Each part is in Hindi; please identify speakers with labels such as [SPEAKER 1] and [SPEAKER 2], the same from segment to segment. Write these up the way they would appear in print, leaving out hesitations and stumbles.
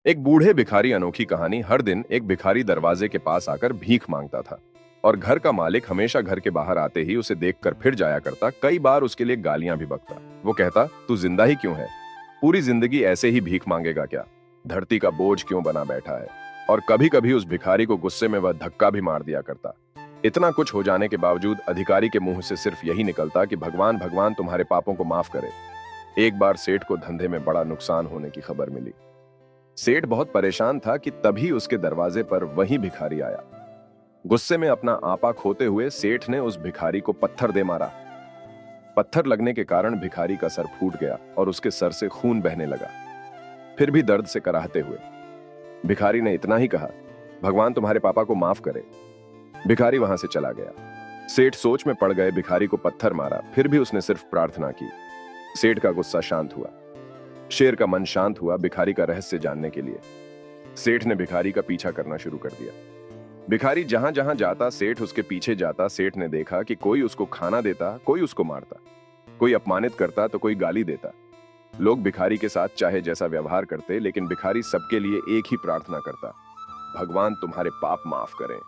[SPEAKER 1] एक बूढ़े भिखारी अनोखी कहानी। हर दिन एक भिखारी दरवाजे के पास आकर भीख मांगता था और घर का मालिक हमेशा घर के बाहर आते ही उसे देखकर फिर जाया करता। कई बार उसके लिए गालियां भी बकता। वो कहता, तू जिंदा ही क्यों है? पूरी जिंदगी ऐसे ही भीख मांगेगा क्या? धरती का बोझ क्यों बना बैठा है? और कभी कभी उस भिखारी को गुस्से में वह धक्का भी मार दिया करता। इतना कुछ हो जाने के बावजूद अधिकारी के मुंह से सिर्फ यही निकलता कि भगवान भगवान तुम्हारे पापों को माफ करे। एक बार सेठ को धंधे में बड़ा नुकसान होने की खबर मिली। सेठ बहुत परेशान था कि तभी उसके दरवाजे पर वही भिखारी आया। गुस्से में अपना आपा खोते हुए सेठ ने उस भिखारी को पत्थर दे मारा। पत्थर लगने के कारण भिखारी का सर फूट गया और उसके सर से खून बहने लगा। फिर भी दर्द से कराहते हुए भिखारी ने इतना ही कहा, भगवान तुम्हारे पापा को माफ करे। भिखारी वहां से चला गया। सेठ सोच में पड़ गए। भिखारी को पत्थर मारा, फिर भी उसने सिर्फ प्रार्थना की। सेठ का गुस्सा शांत हुआ। शेर का मन शांत हुआ भिखारी का रहस्य जानने के लिए। सेठ ने भिखारी का पीछा करना शुरू कर दिया। भिखारी जहां जहां जाता सेठ उसके पीछे जाता। सेठ ने देखा कि कोई उसको खाना देता, कोई उसको मारता, कोई अपमानित करता तो कोई गाली देता। लोग भिखारी के साथ चाहे जैसा व्यवहार करते, लेकिन भिखारी सबके लिए एक ही प्रार्थना करता, भगवान तुम्हारे पाप माफ करें।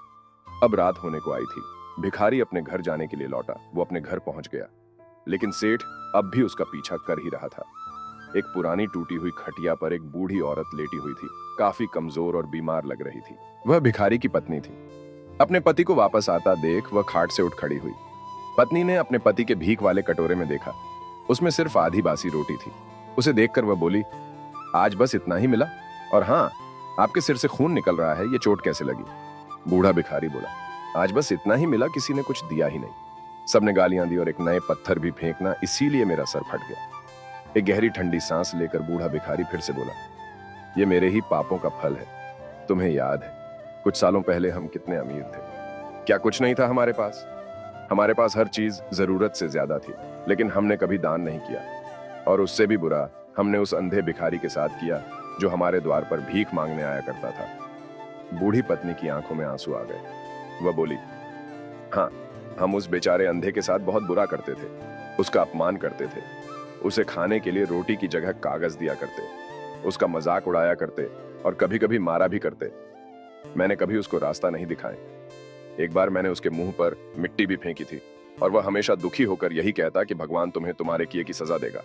[SPEAKER 1] अब रात होने को आई थी। भिखारी अपने घर जाने के लिए लौटा। वो अपने घर पहुंच गया, लेकिन सेठ अब भी उसका पीछा कर ही रहा था। एक पुरानी टूटी हुई खटिया पर एक बूढ़ी औरत लेटी हुई थी। काफी कमजोर और बीमार लग रही थी। वह भिखारी की पत्नी थी। अपने पति को वापस आता देख वह खाट से उठ खड़ी हुई। पत्नी ने अपने पति के भीख वाले कटोरे में देखा, उसमें सिर्फ आधी बासी रोटी थी। उसे देखकर वह बोली, आज बस इतना ही मिला? और हाँ, आपके सिर से खून निकल रहा है, ये चोट कैसे लगी? बूढ़ा भिखारी बोला, आज बस इतना ही मिला, किसी ने कुछ दिया ही नहीं। सबने गालियां दी और एक नए पत्थर भी फेंकना, इसीलिए मेरा सर फट गया। एक गहरी ठंडी सांस लेकर बूढ़ा भिखारी फिर से बोला, ये मेरे ही पापों का फल है। तुम्हें याद है कुछ सालों पहले हम कितने अमीर थे? क्या कुछ नहीं था हमारे पास? हमारे पास हर चीज जरूरत से ज्यादा थी, लेकिन हमने कभी दान नहीं किया। और उससे भी बुरा हमने उस अंधे भिखारी के साथ किया जो हमारे द्वार पर भीख मांगने आया करता था। बूढ़ी पत्नी की आंखों में आंसू आ गए। वह बोली, हाँ, हम उस बेचारे अंधे के साथ बहुत बुरा करते थे, उसका अपमान करते थे, उसे खाने के लिए रोटी की जगह कागज दिया करते, उसका मजाक उड़ाया करते और कभी कभी मारा भी करते। मैंने कभी उसको रास्ता नहीं दिखाया। एक बार मैंने उसके मुंह पर मिट्टी भी फेंकी थी और वह हमेशा दुखी होकर यही कहता कि भगवान तुम्हें तुम्हारे किए की सजा देगा,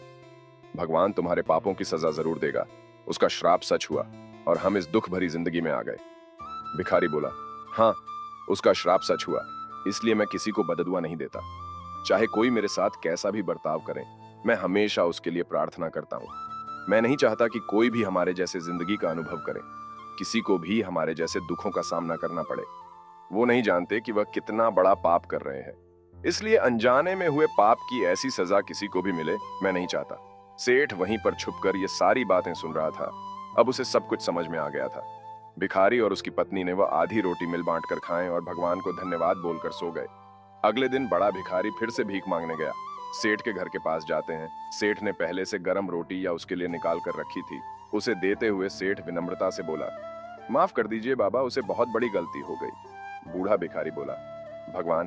[SPEAKER 1] भगवान तुम्हारे पापों की सजा जरूर देगा। उसका श्राप सच हुआ और हम इस दुख भरी जिंदगी में आ गए। भिखारी बोला, हाँ, उसका श्राप सच हुआ, इसलिए मैं किसी को बददुआ नहीं देता। चाहे कोई मेरे साथ कैसा भी बर्ताव करे, मैं हमेशा उसके लिए प्रार्थना करता हूँ। मैं नहीं चाहता कि कोई भी हमारे जैसे जिंदगी का अनुभव करे, किसी को भी हमारे जैसे दुखों का सामना करना पड़े। वो नहीं जानते कि वह कितना बड़ा पाप कर रहे हैं, इसलिए अनजाने में हुए पाप की ऐसी सजा किसी को भी मिले, मैं नहीं चाहता। सेठ वहीं पर छुपकर ये सारी बातें सुन रहा था। अब उसे सब कुछ समझ में आ गया था। भिखारी और उसकी पत्नी ने वह आधी रोटी मिल बांट कर खाएं और भगवान को धन्यवाद बोलकर सो गए। अगले दिन बड़ा भिखारी फिर से भीख मांगने गया। सेठ के घर के पास जाते हैं। सेठ ने पहले से गर्म रोटी या उसके लिए निकाल कर रखी थी। उसे देते हुए सेठ विनम्रता से बोला, माफ कर दीजिए बाबा, उसे बहुत बड़ी गलती हो गई। बूढ़ा भिखारी बोला, भगवान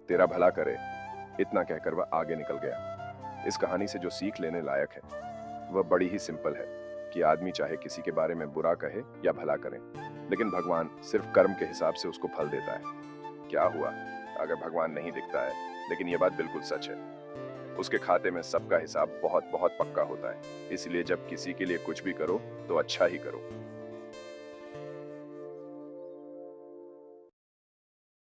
[SPEAKER 1] तेरा भला करे। इतना कहकर वह आगे निकल गया। इस कहानी से जो सीख लेने लायक है वह बड़ी ही सिंपल है कि आदमी चाहे किसी के बारे में बुरा कहे या भला करे, लेकिन भगवान सिर्फ कर्म के हिसाब से उसको फल देता है। क्या हुआ अगर भगवान नहीं दिखता है, लेकिन यह बात बिल्कुल सच है, उसके खाते में सबका हिसाब बहुत बहुत पक्का होता है। इसलिए जब किसी के लिए कुछ भी करो तो अच्छा ही करो।